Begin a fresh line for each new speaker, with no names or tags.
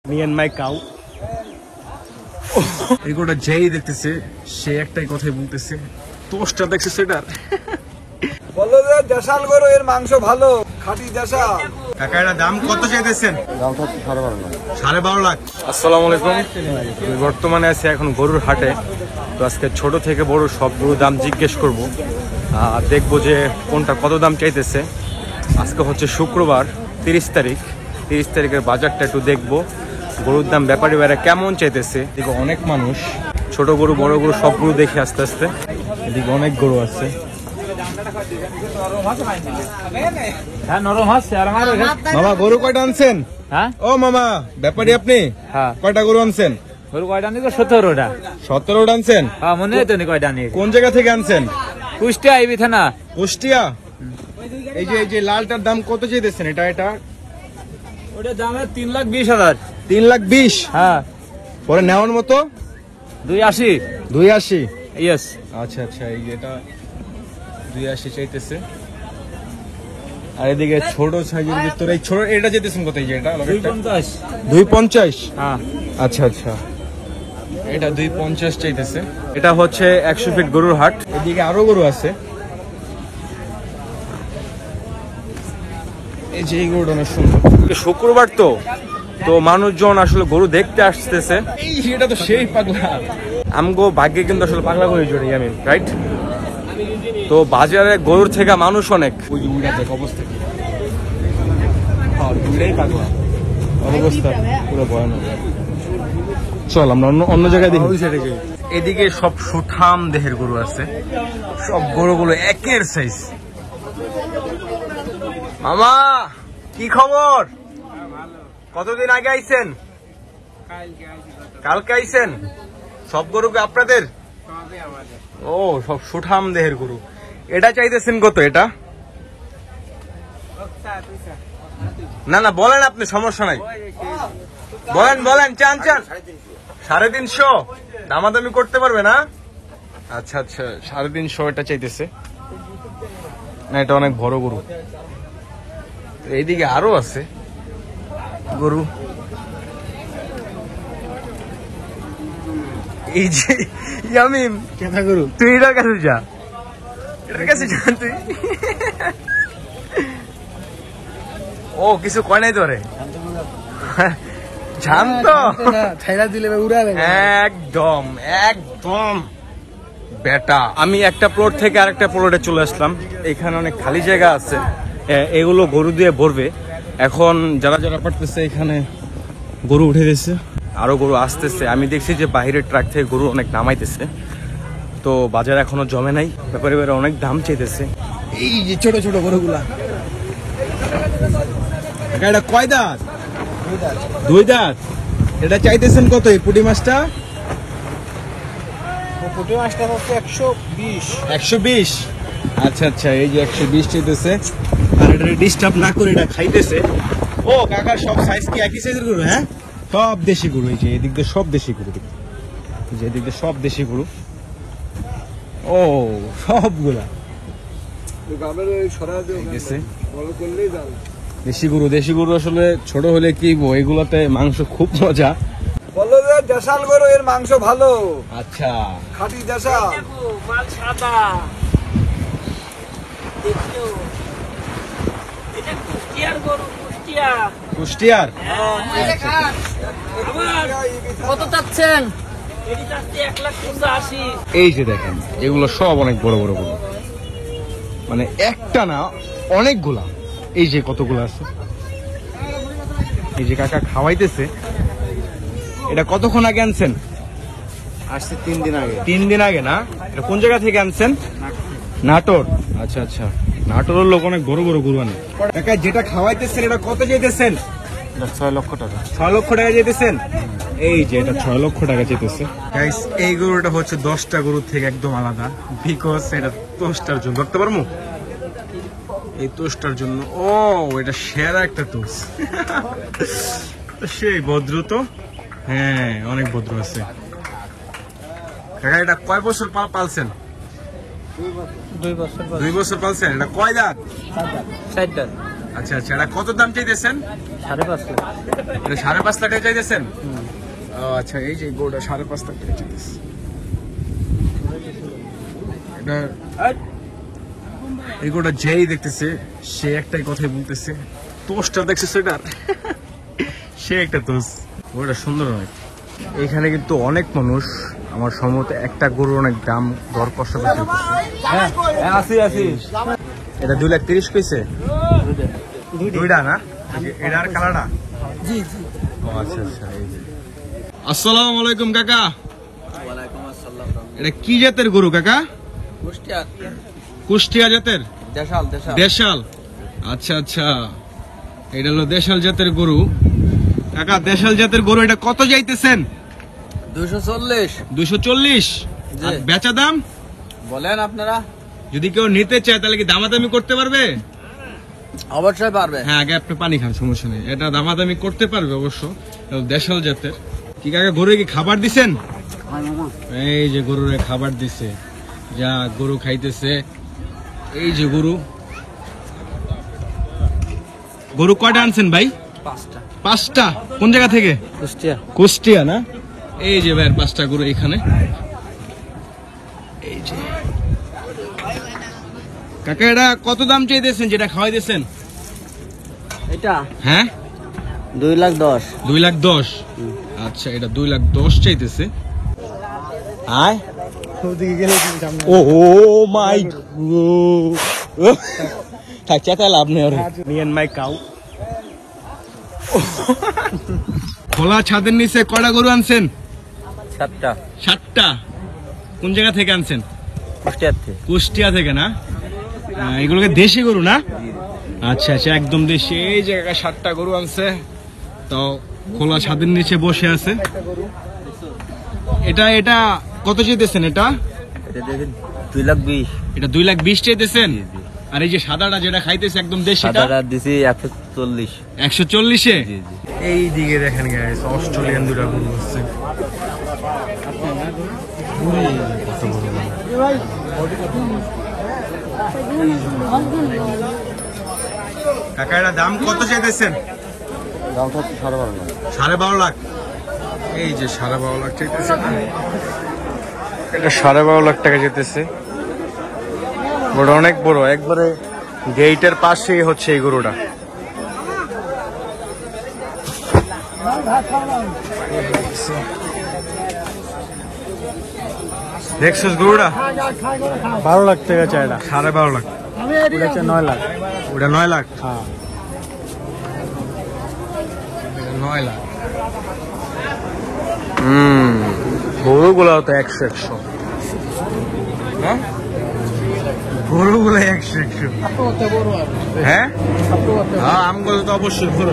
Me and my cow. এই গোটা যেই দেখতেছে সে একটাই কথাই বলতেছে, তোষটা দেখছে সেটার
বলো যে দেশাল গরু এর মাংস ভালো, খাঁটি দেশাল।
কাকা এর দাম কত চাইতেছেন?
দাম হচ্ছে 12.5 লাখ।
12.5 লাখ। আসসালামু আলাইকুম। আমি বর্তমানে আছি এখন গরুর হাটে। তো আজকে ছোট থেকে বড় সব গরুর দাম জিজ্ঞেস করব, আর দেখবো যে কোনটা কত দাম চাইতেছে। আজকে হচ্ছে শুক্রবার 30 তারিখ। 30 তারিখের বাজারটা একটু দেখবো, গরুর দাম ব্যাপারী বাইরে কেমন চাইতেছে। এদিকে অনেক মানুষ, ছোট গরু বড় গরু সব গরু দেখে আস্তে আস্তে। এদিকে অনেক গরু আছে। মামা গরু কয়টা আনছেন?
হ্যাঁ
ও মামা ব্যাপারী আপনি?
হ্যাঁ।
কয়টা গরু আনছেন?
গরু কয়টা নিয়ে 17টা।
17টা আনছেন?
হ্যাঁ মনে হয় তো নি কয়টা নিয়ে।
কোন জায়গা থেকে আনছেন?
কুষ্টিয়া আইবি থানা।
কুষ্টিয়া। এই যে লালটার দাম কত চাইতেছেন? এটা
ওটা দামে 3,20,000।
3,20,000।
হ্যাঁ
পরে নেওয়ার মতো
280।
280।
ইয়েস।
আচ্ছা আচ্ছা, এই এটা 280 চাইতেছে। আর এদিকে ছোট সাইজের ভিতরে এই ছোট এটা যেতেছেন কত? এই যে এটা
250।
250।
হ্যাঁ
আচ্ছা আচ্ছা, এটা 250 চাইতেছে। এটা হচ্ছে 100 ফিট গরুর হাট। এদিকে আরো গরু আছে। এই যে এই গরুটা অনেক সুন্দর। শুক্রবার তো মানুষজন আসলে গরু দেখতে আসতেছে। এই এটা তো সেই পাগলা। আমগো ভাগ্যে কিন্তু আসলে পাগলা করে জড়ি আমি, রাইট? তো বাজারে গরুর থেকে মানুষ অনেক। ওই যে উড়া দেখ অবস্থা কি, দুইটাই পাগলা অবস্থা, পুরো ভয়ানক। চল আমরা অন্য জায়গায় দেখি। এদিকে সব সুঠাম দেহের গরু আছে, সব গরুগুলো একের সাইজ। মামা কি খবর? কতদিন আগে আইছেন? কালকে আইছেন? সব গরু কি আপনাদের? ও সব সুঠাম দেহের গরু। এটা চাইতেছেন কত? এটা না বলেন আপনি, সমস্যা নাই, বলেন। চান 350। দামাদামি করতে পারবে না? আচ্ছা আচ্ছা, 350 এটা চাইতেছে। না এটা অনেক বড় গরু। এইদিকে আরো আছে গরু। এই যে ইয়ামিম কেনা গরু, তুই এটার কাছে যা, এটার কাছে যা তুই। ও কিছু কয় নাই তোরে? জানতো
ছাইরা দিলে উড়াবে
একদম বেটা। আমি একটা প্লট থেকে আরেকটা প্লটে চলে আসলাম। এখানে অনেক খালি জায়গা আছে, এগুলো গরু দিয়ে ভরবে। এখন যারা পারতেছে এখানে গরু উঠে গেছে, আরো গরু আসতেছে। আমি দেখছি যে বাইরের ট্রাক থেকে গরু অনেক নামাইতেছে। তো বাজার এখনো জমে নাই, ব্যাপারে অনেক দাম চাইতেছে। এই যে ছোট ছোট গরুগুলা। এটা কয় দাঁত? 2 দাঁত। এটা চাইতেছেন কত? এই পুঁটি মাছটা?
পুঁটি মাছটা হচ্ছে 120।
120। আচ্ছা আচ্ছা, এই যে 120 চাইতেছে। আর এটা ডিস্টার্ব না করে এটা খাইতেছে। ও কাকা সব সাইজ কি একই সাইজের গরু? হ্যাঁ সব দেশি গরু। এই যে এদিক দিয়ে সব দেশি গরু, এই যে এদিক দিয়ে সব দেশি গরু। ও সবগুলা দেশি গরু আসলে ছোট হলে কি এগুলাতে মাংস খুব মজা।
বলো যে দেশাল গরু এর মাংস ভালো,
আচ্ছা
খাঁটি দেশাল।
মাল সাদা। এটা কুষ্টিয়ার গরু,
কুষ্টিয়ার।
কত চাচ্ছেন? এটি চাচ্ছি 1,85,000।
এই যে দেখেন এগুলো সব অনেক বড় বড় গরু, মানে একটা না অনেকগুলা। এই যে কতগুলো আছে, এই যে কাকা খাওয়াইতেছে। এটা কতক্ষণ আগে আনছেন?
আসছে 3 দিন আগে।
3 দিন আগে না? এটা কোন জায়গা থেকে আনছেন? নাটোর। আচ্ছা আচ্ছা, নাটোরের লোক অনেক বড় বড় গরু আনে। কাকা যেটা খাওয়াইতেছেন এটা কত চাইতেছেন?
6 লক্ষ টাকা।
6 লক্ষ টাকা চাইতেছেন? এই যে এটা 6 লক্ষ টাকা চাইতেছে। গাইস এই গরুটা হচ্ছে 10টা গরুর থেকে একদম আলাদা, বিকজ এটা তোষটার জন্য। ধরতে পারবো এই তোষটার জন্য। ও এটা সেরা একটা তোষ। সেই ভদ্র তো, হ্যাঁ অনেক ভদ্র আছে। কাকা এটা কয় বছর পালছেন?
2 বছর।
2 বছর পালছেন। এটা কয় দাঁত?
4 দাঁত।
আচ্ছা আচ্ছা, এটা কত দাম চাইতেছেন?
5.5 লাখ।
এটা 5.5 লাখ টাকা চাইতেছেন? ও আচ্ছা, এই যে গরুটা 5.5 লাখ টাকা চাইতেছে। এটা এই গরুটা যেই দেখতেছে সে একটাই কথাই বলতেছে, তোষটা দেখছে সেটার সে একটা তোষ। গরুটা সুন্দর অনেক। এখানে কিন্তু অনেক মানুষ, আমার সম্ভবত একটা গরুর অনেক দাম দর কষাতে এটা 2,30,000 কইছে। দুইটা না, এটা আর কালারটা।
জি জি।
ও আচ্ছা আচ্ছা, এই যে। আসসালামু আলাইকুম কাকা।
ওয়ালাইকুম আসসালাম।
এটা কি জাতের গরু কাকা?
কুষ্টিয়া।
কুষ্টিয়া জাতের?
দেশাল।
দেশাল। আচ্ছা আচ্ছা, এটা হলো দেশাল জাতের গরু। কাকা দেশাল জাতের গরু এটা কত যাইতেছেন?
240।
240।
জি।
আর বেচা দাম
বলেন আপনারা।
যদি কেউ নিতে চায় তাহলে কি দামাদামি করতে পারবে?
অবশ্যই পারবে।
হ্যাঁ, আগে আপনি পানি খান, সমস্যা নেই। এটা দামাদামি করতে পারবে অবশ্য। এটা দেশাল জাতের। কি কাকা গরু কি খাবার দিছেন? এই যে গরুরে খাবার দিছে, যা গরু খাইতেছে। এই যে গরু কয়টা আনছেন ভাই?
5টা।
5টা? কোন জায়গা থেকে?
কুষ্টিয়া।
কুষ্টিয়া না? এই যে ভাইয়ের 5টা গরু এখানে। এই যে কাকা এটা কত দাম চাইতেছেন যেটা খাওয়াই দিয়েছেন?
এটা
হ্যাঁ,
2,10,000।
2,10,000। আচ্ছা, এটা 2,10,000 চাইতেছে। আয় ও মাই থাক, চেতা লাভ নেই। Me and my cow. খোলা ছাদের নিচে কয়টা গরু আনছেন?
7টা।
7টা? কোন জায়গা থেকে আনছেন?
কুষ্টিয়াতে।
কুষ্টিয়া থেকে না? এগুলোকে দেশি গরু না? আচ্ছা আচ্ছা, একদম দেশি। এই জায়গায় 7টা গরু আনছে, তো খোলা ছাদের নিচে বসে আছে। এটা কত চাইতেছেন? এটা
এটা দেখেন 2,20,000।
এটা 2,20,000 চাইতেছেন? আর এই যে সাদাটা যেটা খাইতেছে একদম দেশিটা?
সাদাটা দিছি 140।
140-এ?
জি জি।
এই দিকে দেখেন গাইস, অস্ট্রেলিয়ান দুটা গরু আছে। কাকা এটা দাম কত চাইতেছেন?
দামটা 12.5 লাখ।
12.5 লাখ। এই যে 12.5 লাখ চাইতেছে। এটা 12.5 লাখ টাকা যেতেছে। গরুটা অনেক বড়, একবারে গেটের পাশেই হচ্ছে এই গরুটা। দেখছিস গরুটা?
12 লাখ টাকা চাই না।
12.5 লাখ।
9 লাখ।
ওটা 9 লাখ।
হ্যাঁ।
9 লাখ। গরুগুলা তো 100-100। হ্যাঁ, গরুগুলা 100-100। হ্যাঁ, আমগুলো তো অবশ্যই বড়।